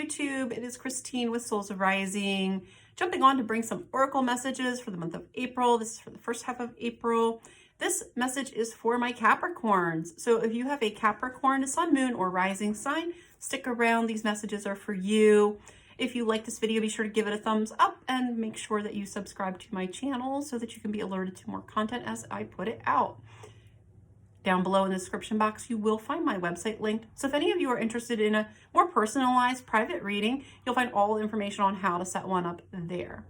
YouTube. It is Christine with Souls Arising, jumping on to bring some oracle messages for the month of April. This is for the first half of April. This message is for my Capricorns. So if you have a Capricorn, a sun, moon, or rising sign, stick around. These messages are for you. If you like this video, be sure to give it a thumbs up and make sure that you subscribe to my channel so that you can be alerted to more content as I put it out. Down below in the description box, you will find my website linked. So if any of you are interested in a more personalized private reading, you'll find all the information on how to set one up there.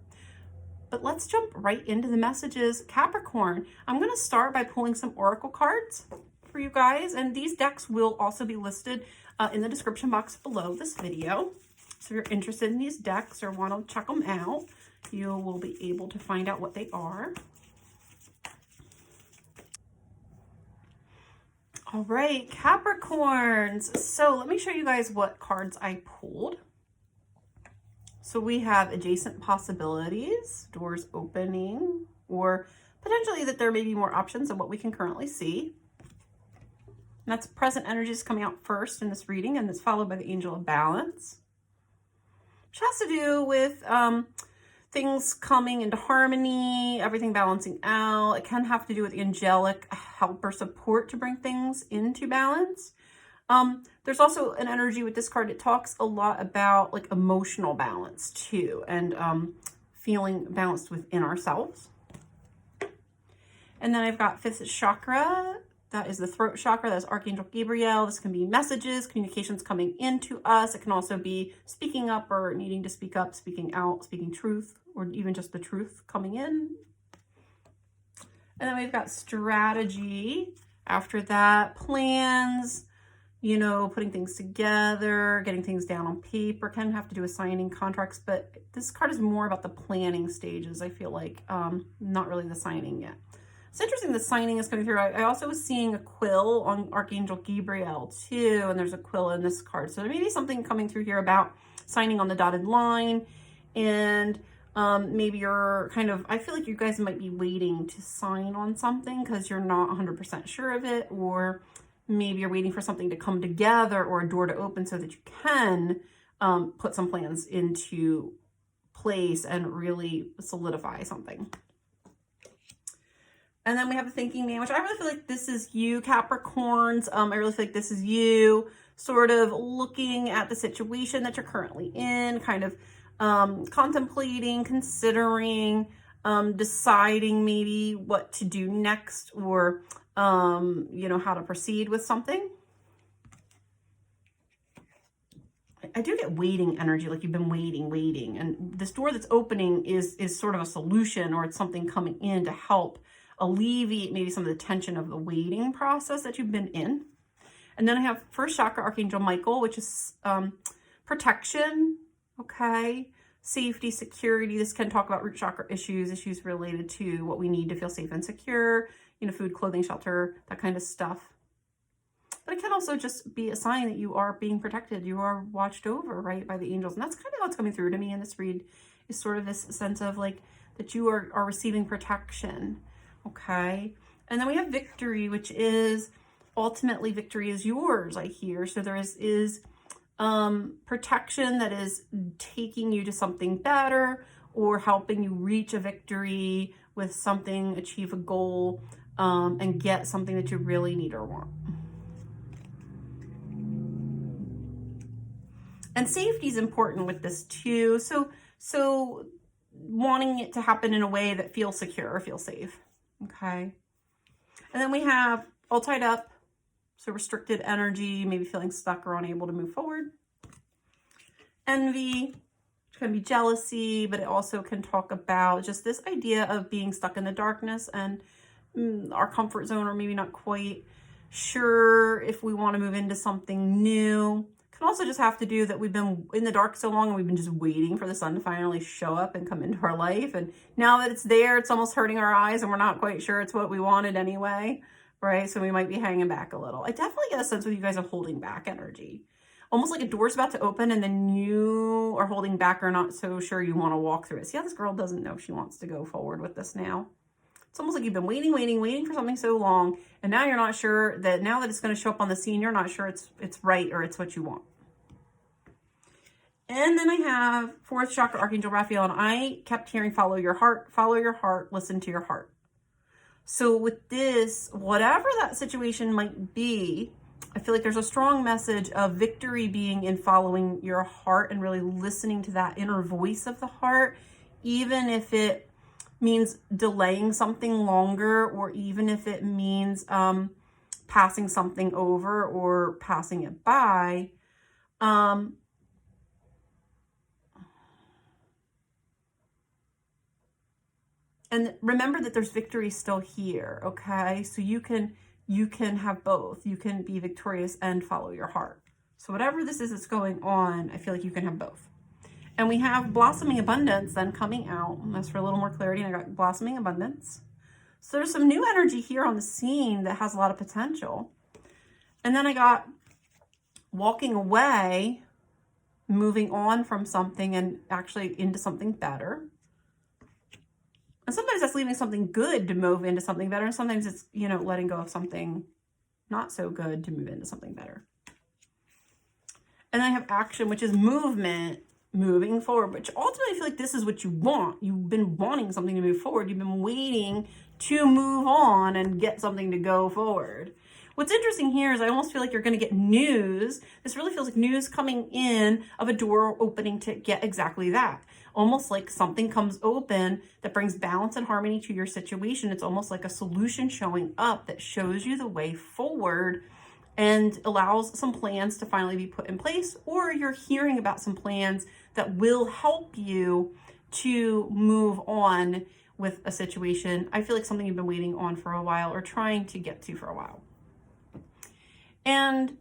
But let's jump right into the messages. Capricorn, I'm going to start by pulling some oracle cards for you guys. And these decks will also be listed in the description box below this video. So if you're interested in these decks or want to check them out, you will be able to find out what they are. All right, Capricorns. So let me show you guys what cards I pulled. So we have adjacent possibilities, doors opening, or potentially that there may be more options than what we can currently see. And that's present energies coming out first in this reading, and it's followed by the angel of balance, which has to do with things coming into harmony, everything balancing out. It can have to do with angelic help or support to bring things into balance. There's also an energy with this card. It talks a lot about like emotional balance too, and feeling balanced within ourselves. And then I've got fifth chakra. That is the throat chakra. That's Archangel Gabriel. This can be messages, communications coming into us. It can also be speaking up or needing to speak up, speaking out, speaking truth, or even just the truth coming in. And then we've got strategy. After that, plans, you know, putting things together, getting things down on paper. Can have to do with signing contracts, but this card is more about the planning stages, I feel like. Not really the signing yet. It's interesting the signing is coming through. I also was seeing a quill on Archangel Gabriel too, and there's a quill in this card. So there may be something coming through here about signing on the dotted line, and maybe you're kind of, I feel like you guys might be waiting to sign on something because you're not 100% sure of it, or maybe you're waiting for something to come together or a door to open so that you can put some plans into place and really solidify something. And then we have the thinking man, which I really feel like this is you, Capricorns. I really feel like this is you sort of looking at the situation that you're currently in, kind of contemplating, considering, deciding maybe what to do next, or, you know, how to proceed with something. I do get waiting energy, like you've been waiting. And this door that's opening is sort of a solution, or it's something coming in to help alleviate maybe some of the tension of the waiting process that you've been in. And then I have first chakra, Archangel Michael, which is protection, okay? Safety, security. This can talk about root chakra issues related to what we need to feel safe and secure, you know, food, clothing, shelter, that kind of stuff. But it can also just be a sign that you are being protected. You are watched over, right, by the angels. And that's kind of what's coming through to me in this read, is sort of this sense of like that you are receiving protection. Okay, and then we have victory, which is ultimately victory is yours, I hear. So there is protection that is taking you to something better, or helping you reach a victory with something, achieve a goal, and get something that you really need or want. And safety is important with this too. So wanting it to happen in a way that feels secure or feels safe. Okay. And then we have all tied up. So restricted energy, maybe feeling stuck or unable to move forward. Envy, which can be jealousy, but it also can talk about just this idea of being stuck in the darkness and our comfort zone, or maybe not quite sure if we want to move into something new. Can also just have to do that we've been in the dark so long and we've been just waiting for the sun to finally show up and come into our life. And now that it's there, it's almost hurting our eyes and we're not quite sure it's what we wanted anyway, right? So we might be hanging back a little. I definitely get a sense with you guys of holding back energy. Almost like a door's about to open and then you are holding back or not so sure you want to walk through it. See how this girl doesn't know she wants to go forward with this now? It's almost like you've been waiting for something so long, and now you're not sure that now that it's going to show up on the scene, you're not sure it's right or it's what you want. And then I have 4th chakra Archangel Raphael, and I kept hearing follow your heart, listen to your heart. So with this, whatever that situation might be, I feel like there's a strong message of victory being in following your heart and really listening to that inner voice of the heart, even if it means delaying something longer, or even if it means passing something over or passing it by. And remember that there's victory still here, okay? So you can have both. You can be victorious and follow your heart. So whatever this is that's going on, I feel like you can have both. And we have blossoming abundance then coming out. That's for a little more clarity. And I got blossoming abundance. So there's some new energy here on the scene that has a lot of potential. And then I got walking away, moving on from something and actually into something better. And sometimes that's leaving something good to move into something better. And sometimes it's, letting go of something not so good to move into something better. And then I have action, which is movement, moving forward, which ultimately I feel like this is what you want. You've been wanting something to move forward. You've been waiting to move on and get something to go forward. What's interesting here is I almost feel like you're going to get news. This really feels like news coming in of a door opening to get exactly that. Almost like something comes open that brings balance and harmony to your situation. It's almost like a solution showing up that shows you the way forward and allows some plans to finally be put in place, or you're hearing about some plans that will help you to move on with a situation. I feel like something you've been waiting on for a while or trying to get to for a while. And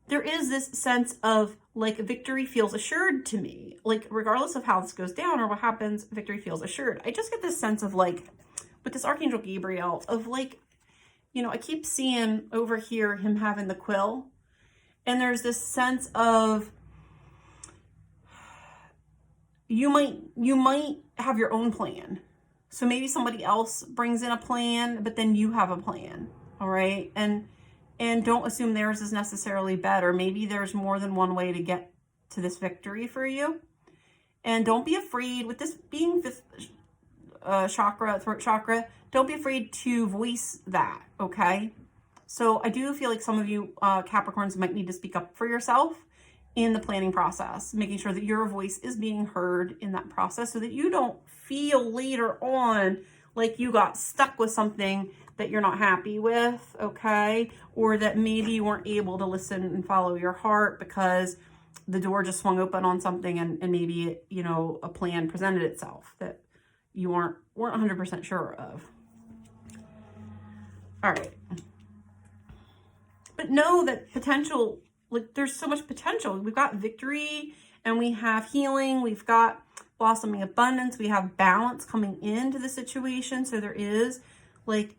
there is this sense of like victory feels assured to me. Like regardless of how this goes down or what happens, victory feels assured. I just get this sense of like, with this Archangel Gabriel, of like, I keep seeing over here him having the quill. And there's this sense of you might have your own plan. So maybe somebody else brings in a plan, but then you have a plan. All right. And don't assume theirs is necessarily better. Maybe there's more than one way to get to this victory for you. And don't be afraid, with this being 5th chakra, throat chakra, don't be afraid to voice that, okay? So I do feel like some of you Capricorns might need to speak up for yourself in the planning process, making sure that your voice is being heard in that process so that you don't feel later on like you got stuck with something that you're not happy with, okay? Or that maybe you weren't able to listen and follow your heart because the door just swung open on something and maybe, a plan presented itself that you weren't 100% sure of. All right. But know that potential, like there's so much potential. We've got victory and we have healing. We've got blossoming abundance. We have balance coming into the situation. So there is like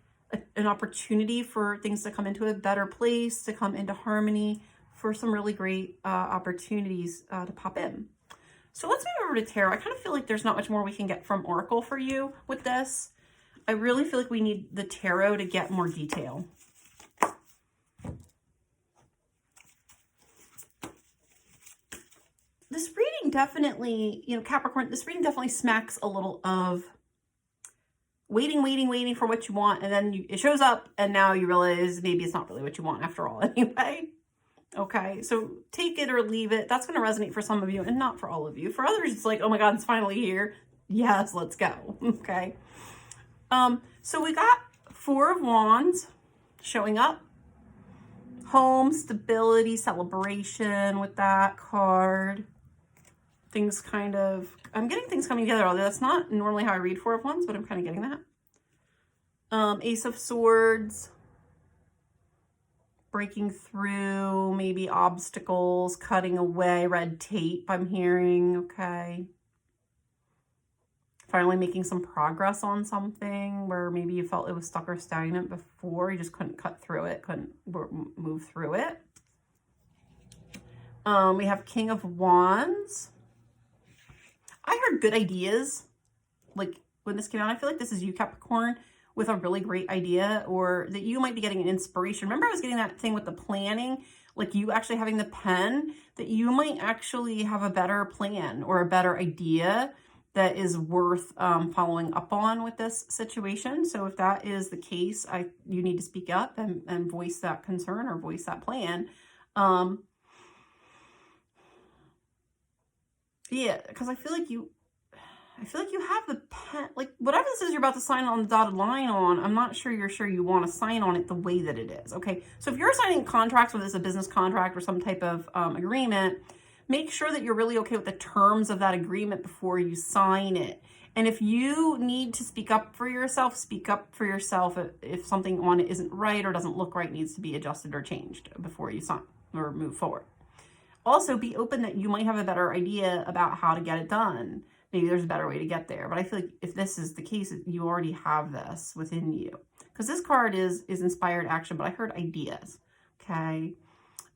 an opportunity for things to come into a better place, to come into harmony, for some really great opportunities to pop in. So let's move over to tarot. I kind of feel like there's not much more we can get from Oracle for you with this. I really feel like we need the tarot to get more detail. This reading definitely, Capricorn, this reading definitely smacks a little of waiting for what you want. And then it shows up and now you realize maybe it's not really what you want after all anyway. Okay, so take it or leave it. That's going to resonate for some of you and not for all of you. For others, it's like, oh my God, it's finally here. Yes, let's go. Okay. So we got 4 of Wands showing up. Home, stability, celebration with that card. Things kind of, I'm getting things coming together, although that's not normally how I read 4 of Wands, but I'm kind of getting that. Ace of Swords. Breaking through, maybe obstacles, cutting away, red tape, I'm hearing, okay. Finally making some progress on something where maybe you felt it was stuck or stagnant before. You just couldn't cut through it, couldn't move through it. We have King of Wands. I heard good ideas. Like when this came out, I feel like this is you, Capricorn, with a really great idea, or that you might be getting an inspiration. Remember I was getting that thing with the planning, like you actually having the pen, that you might actually have a better plan or a better idea that is worth following up on with this situation. So if that is the case, you need to speak up and voice that concern or voice that plan. Yeah, because I feel like you have the pen, like whatever this is you're about to sign on the dotted line on, I'm not sure you want to sign on it the way that it is. Okay, so if you're signing contracts, whether it's a business contract or some type of agreement, make sure that you're really okay with the terms of that agreement before you sign it. And if you need to speak up for yourself, speak up for yourself. If something on it isn't right or doesn't look right, needs to be adjusted or changed before you sign or move forward. Also, be open that you might have a better idea about how to get it done. Maybe there's a better way to get there. But I feel like if this is the case, you already have this within you. Because this card is inspired action, but I heard ideas. Okay.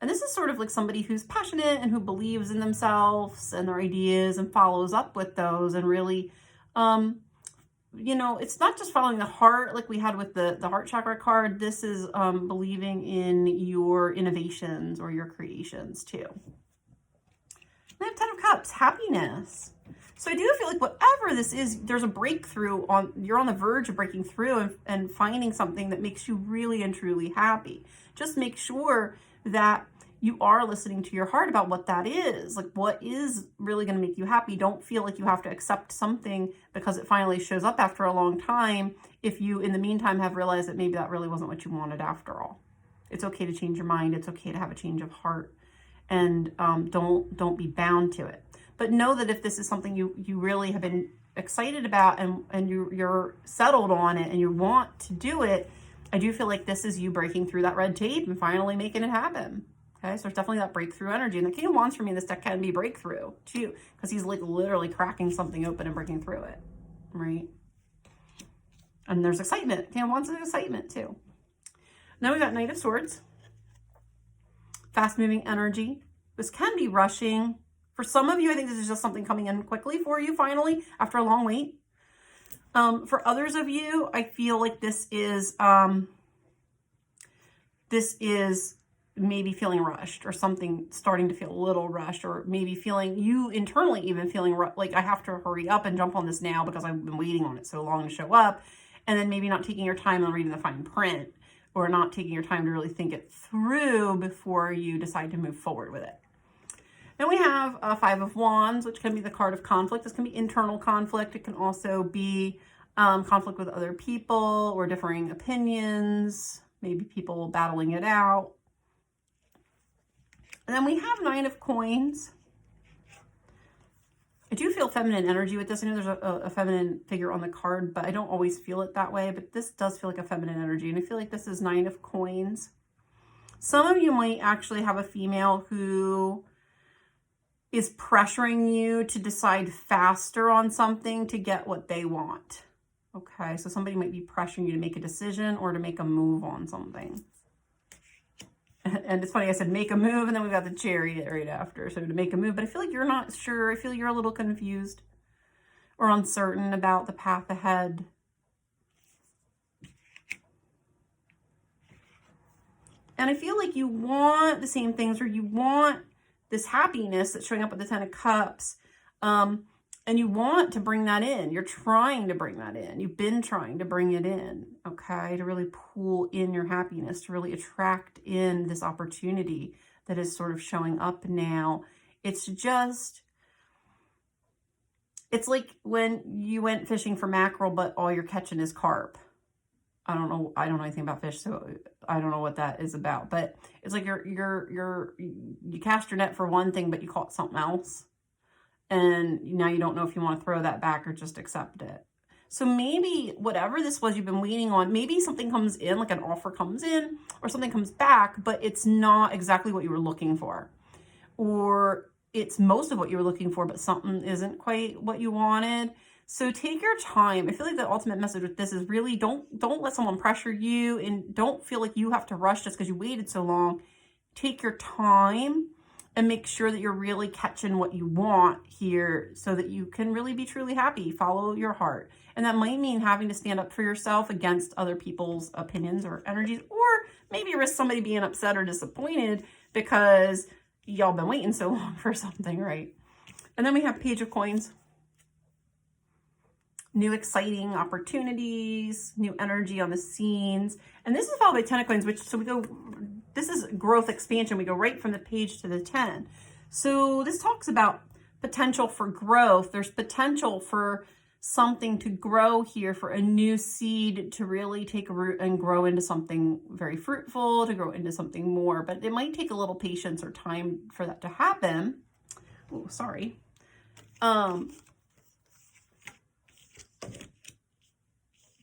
And this is sort of like somebody who's passionate and who believes in themselves and their ideas and follows up with those and really, you know, it's not just following the heart like we had with the heart chakra card. This is believing in your innovations or your creations too. I have 10 of Cups, happiness. So I do feel like whatever this is, there's a breakthrough you're on the verge of breaking through and finding something that makes you really and truly happy. Just make sure that you are listening to your heart about what that is. Like, what is really going to make you happy? Don't feel like you have to accept something because it finally shows up after a long time. If you, in the meantime, have realized that maybe that really wasn't what you wanted after all. It's okay to change your mind. It's okay to have a change of heart. And don't be bound to it. But know that if this is something you really have been excited about and you're settled on it and you want to do it, I do feel like this is you breaking through that red tape and finally making it happen. Okay, so there's definitely that breakthrough energy. And the King of Wands for me in this deck can be breakthrough too, because he's like literally cracking something open and breaking through it, right? And there's excitement. King of Wands is excitement too. Now we got Knight of Swords. Fast moving energy. This can be rushing. For some of you, I think this is just something coming in quickly for you finally after a long wait. For others of you, I feel like this is maybe feeling rushed or something starting to feel a little rushed, or maybe feeling you internally even feeling like I have to hurry up and jump on this now because I've been waiting on it so long to show up, and then maybe not taking your time on reading the fine print or not taking your time to really think it through before you decide to move forward with it. Then we have Five of Wands, which can be the card of conflict. This can be internal conflict. It can also be conflict with other people or differing opinions, maybe people battling it out. And then we have Nine of Coins. I do feel feminine energy with this. I know there's a feminine figure on the card, but I don't always feel it that way. But this does feel like a feminine energy. And I feel like this is Nine of Coins. Some of you might actually have a female who is pressuring you to decide faster on something to get what they want. Okay, so somebody might be pressuring you to make a decision or to make a move on something. And it's funny, I said make a move, and then we got the Chariot right after. So to make a move, but I feel like you're not sure. I feel you're a little confused or uncertain about the path ahead. And I feel like you want the same things, or you want this happiness that's showing up with the Ten of Cups. And you want to bring that in. You're trying to bring that in. You've been trying to bring it in, okay? To really pull in your happiness, to really attract in this opportunity that is sort of showing up now. It's just, it's like when you went fishing for mackerel, but all you're catching is carp. I don't know anything about fish, so I don't know what that is about. But it's like you cast your net for one thing, but you caught something else. And now you don't know if you want to throw that back or just accept it. So maybe whatever this was you've been waiting on, maybe something comes in, like an offer comes in or something comes back, but it's not exactly what you were looking for. Or it's most of what you were looking for, but something isn't quite what you wanted. So take your time. I feel like the ultimate message with this is really don't let someone pressure you, and don't feel like you have to rush just because you waited so long. Take your time and make sure that you're really catching what you want here so that you can really be truly happy. Follow your heart. And that might mean having to stand up for yourself against other people's opinions or energies, or maybe risk somebody being upset or disappointed because y'all been waiting so long for something, right? And then we have Page of Coins. New exciting opportunities, new energy on the scenes. And this is followed by 10 of Coins, which, so we go, this is growth expansion. We go right from the page to the 10. So this talks about potential for growth. There's potential for something to grow here, for a new seed to really take a root and grow into something very fruitful, to grow into something more. But it might take a little patience or time for that to happen. Oh, sorry.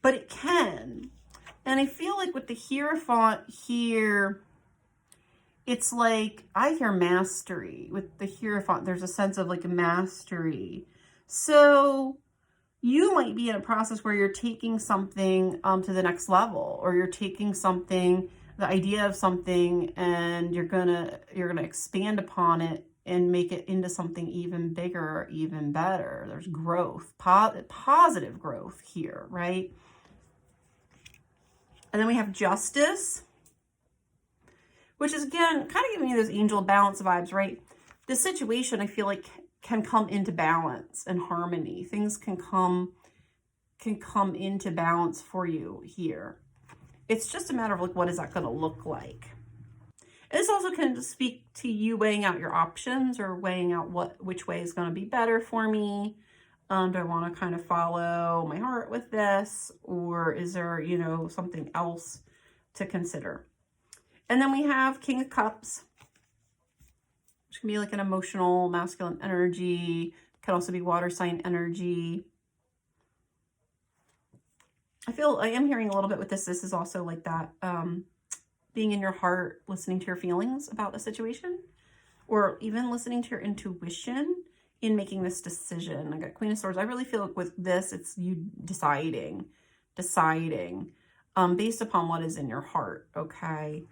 But it can. And I feel like with the Hierophant here, it's like, I hear mastery. With the Hierophant, there's a sense of like a mastery. So you might be in a process where you're taking something to the next level, or you're taking something, the idea of something, and you're gonna expand upon it and make it into something even bigger or even better. There's growth, positive growth here, right? And then we have Justice, which is, again, kind of giving you those angel balance vibes, right? This situation, I feel like, can come into balance and harmony. Things can come into balance for you here. It's just a matter of like, what is that going to look like? And this also can speak to you weighing out your options, or weighing out which way is going to be better for me. Do I want to kind of follow my heart with this, or is there, you know, something else to consider? And then we have King of Cups, which can be like an emotional, masculine energy. Can also be water sign energy. I am hearing a little bit with this. This is also like that, being in your heart, listening to your feelings about the situation, or even listening to your intuition in making this decision. I got Queen of Swords. I really feel like with this, it's you deciding based upon what is in your heart, okay?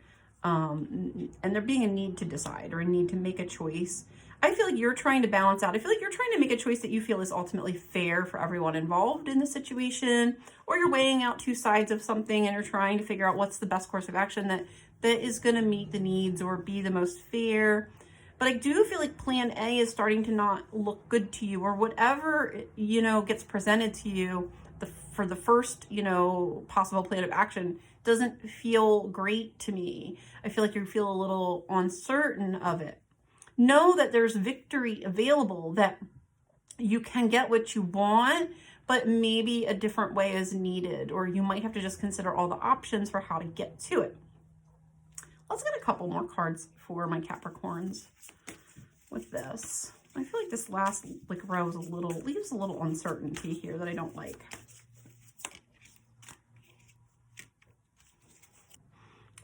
And there being a need to decide, or a need to make a choice. I feel like you're trying to balance out. I feel like you're trying to make a choice that you feel is ultimately fair for everyone involved in the situation, or you're weighing out two sides of something and you're trying to figure out what's the best course of action that is going to meet the needs or be the most fair. But I do feel like plan A is starting to not look good to you, or whatever, you know, gets presented to you for the first, you know, possible plan of action doesn't feel great to me. I feel like you feel a little uncertain of it. Know that there's victory available, that you can get what you want, but maybe a different way is needed, or you might have to just consider all the options for how to get to it. Let's get a couple more cards for my Capricorns with this. I feel like this last like row is leaves a little uncertainty here that I don't like.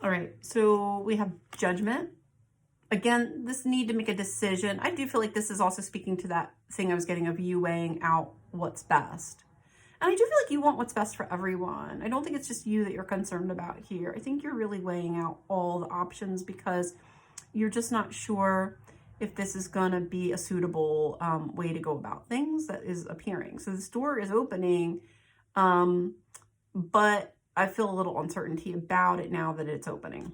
All right, so we have Judgment. Again, this need to make a decision. I do feel like this is also speaking to that thing I was getting of you weighing out what's best. And I do feel like you want what's best for everyone. I don't think it's just you that you're concerned about here. I think you're really weighing out all the options because you're just not sure if this is going to be a suitable way to go about things that is appearing. So this door is opening, but I feel a little uncertainty about it now that it's opening.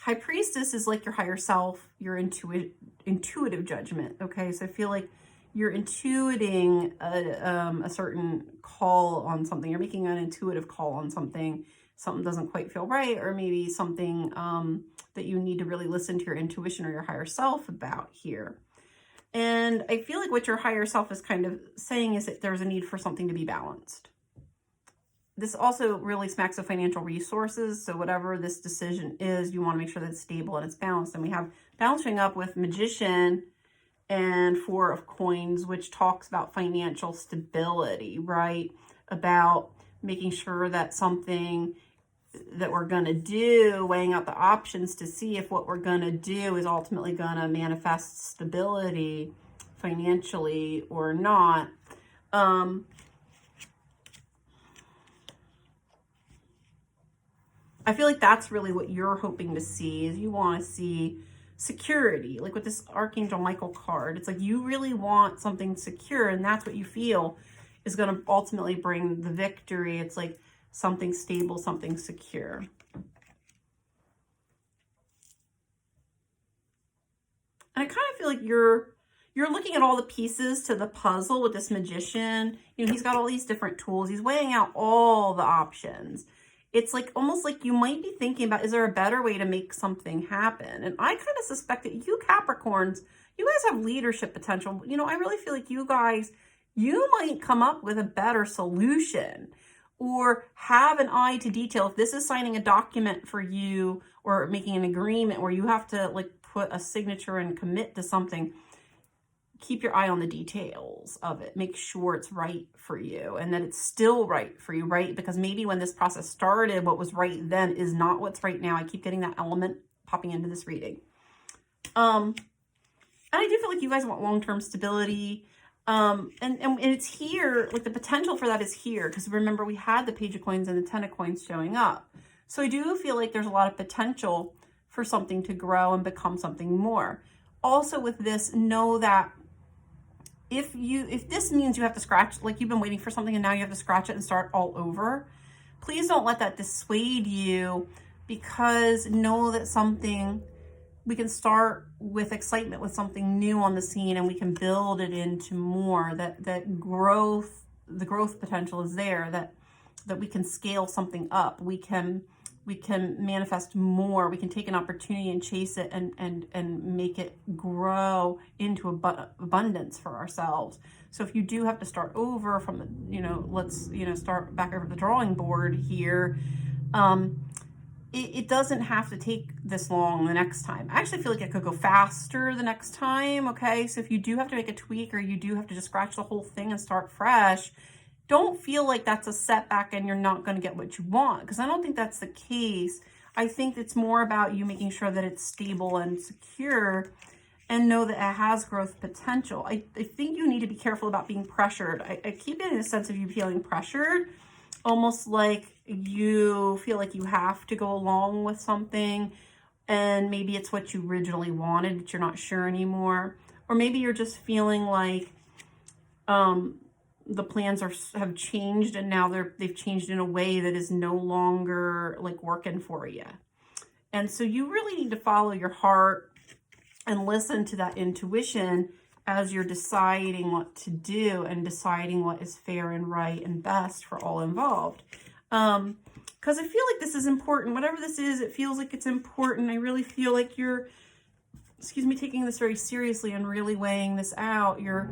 High Priestess is like your higher self, your intuitive judgment, okay? So I feel like you're intuiting a certain call on something. You're making an intuitive call on something. Something doesn't quite feel right, or maybe something that you need to really listen to your intuition or your higher self about here. And I feel like what your higher self is kind of saying is that there's a need for something to be balanced. This also really smacks of financial resources. So whatever this decision is, you want to make sure that it's stable and it's balanced. And we have balancing up with Magician and Four of Coins, which talks about financial stability, right? About making sure that something that we're going to do, weighing out the options to see if what we're going to do is ultimately going to manifest stability financially or not. I feel like that's really what you're hoping to see, is you want to see security. Like with this Archangel Michael card, it's like you really want something secure, and that's what you feel is going to ultimately bring the victory. It's like something stable, something secure. of feel like you're looking at all the pieces to the puzzle with this magician. You know, he's got all these different tools. He's weighing out all the options. It's like almost like you might be thinking about, is there a better way to make something happen? And I kind of suspect that you Capricorns, you guys have leadership potential. You know, I really feel like you guys, you might come up with a better solution or have an eye to detail. If this is signing a document for you or making an agreement where you have to like put a signature and commit to something, keep your eye on the details of it. Make sure it's right for you and that it's still right for you, right? Because maybe when this process started, what was right then is not what's right now. I keep getting that element popping into this reading. And I do feel like you guys want long-term stability. And it's here, like the potential for that is here. Because remember, we had the Page of Coins and the Ten of Coins showing up. So I do feel like there's a lot of potential for something to grow and become something more. Also with this, know that if this means you have to scratch, like you've been waiting for something and now you have to scratch it and start all over, please don't let that dissuade you, because know that we can start with excitement with something new on the scene and we can build it into more, that growth, the growth potential is there, that we can scale something up. We can manifest more. We can take an opportunity and chase it and make it grow into abundance for ourselves. So if you do have to start over from the, you know, let's, you know, start back over the drawing board here, it doesn't have to take this long the next time. I actually feel like it could go faster the next time, okay? So if you do have to make a tweak or you do have to just scratch the whole thing and start fresh, don't feel like that's a setback and you're not going to get what you want, because I don't think that's the case. I think it's more about you making sure that it's stable and secure and know that it has growth potential. I think you need to be careful about being pressured. I keep getting a sense of you feeling pressured, almost like you feel like you have to go along with something and maybe it's what you originally wanted, but you're not sure anymore. Or maybe you're just feeling like the plans have changed and now they've changed in a way that is no longer like working for you. And so you really need to follow your heart and listen to that intuition as you're deciding what to do and deciding what is fair and right and best for all involved. Because I feel like this is important. Whatever this is, it feels like it's important. I really feel like you're, taking this very seriously and really weighing this out. You're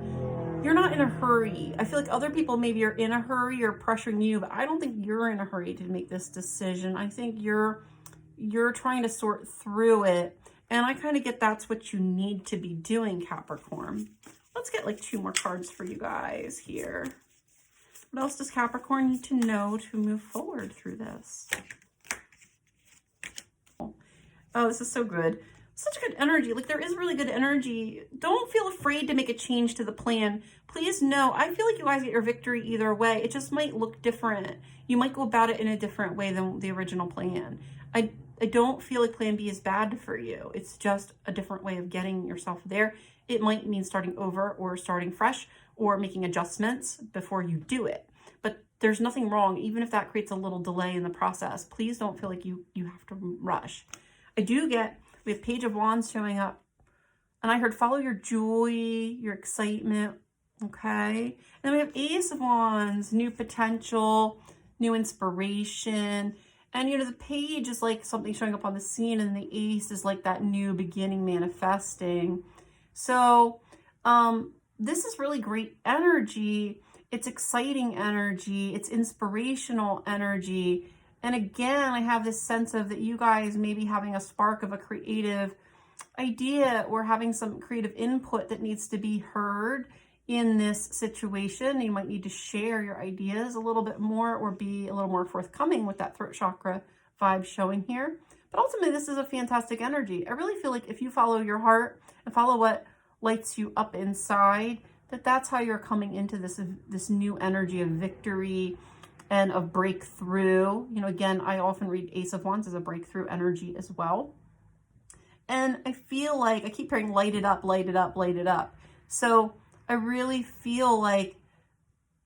not in a hurry. I feel like other people maybe are in a hurry or pressuring you, but I don't think you're in a hurry to make this decision. I think you're trying to sort through it. And I kind of get that's what you need to be doing, Capricorn. Let's get like 2 more cards for you guys here. What else does Capricorn need to know to move forward through this? Oh, this is so good. Such good energy. Like there is really good energy. Don't feel afraid to make a change to the plan. Please know, I feel like you guys get your victory either way. It just might look different. You might go about it in a different way than the original plan. I don't feel like plan B is bad for you. It's just a different way of getting yourself there. It might mean starting over or starting fresh or making adjustments before you do it. But there's nothing wrong, even if that creates a little delay in the process. Please don't feel like you have to rush. We have Page of Wands showing up. And I heard follow your joy, your excitement, okay? And then we have Ace of Wands, new potential, new inspiration. And, you know, the page is like something showing up on the scene, and the ace is like that new beginning manifesting. So this is really great energy. It's exciting energy. It's inspirational energy. And again, I have this sense of that you guys may be having a spark of a creative idea or having some creative input that needs to be heard in this situation. You might need to share your ideas a little bit more or be a little more forthcoming with that throat chakra vibe showing here. But ultimately, this is a fantastic energy. I really feel like if you follow your heart and follow what lights you up inside, that's how you're coming into this new energy of victory and of breakthrough. You know, again, I often read Ace of Wands as a breakthrough energy as well. And I feel like I keep hearing light it up, light it up, light it up. So I really feel like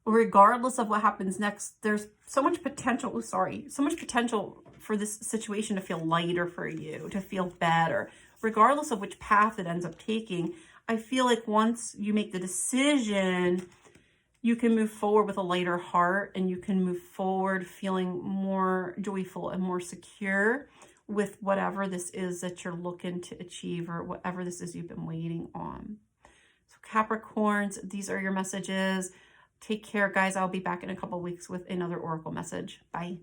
regardless of what happens next, there's so much potential, so much potential for this situation to feel lighter for you, to feel better, regardless of which path it ends up taking. I feel like once you make the decision, you can move forward with a lighter heart, and you can move forward feeling more joyful and more secure with whatever this is that you're looking to achieve, or whatever this is you've been waiting on. So Capricorns, these are your messages. Take care, guys. I'll be back in a couple weeks with another Oracle message. Bye.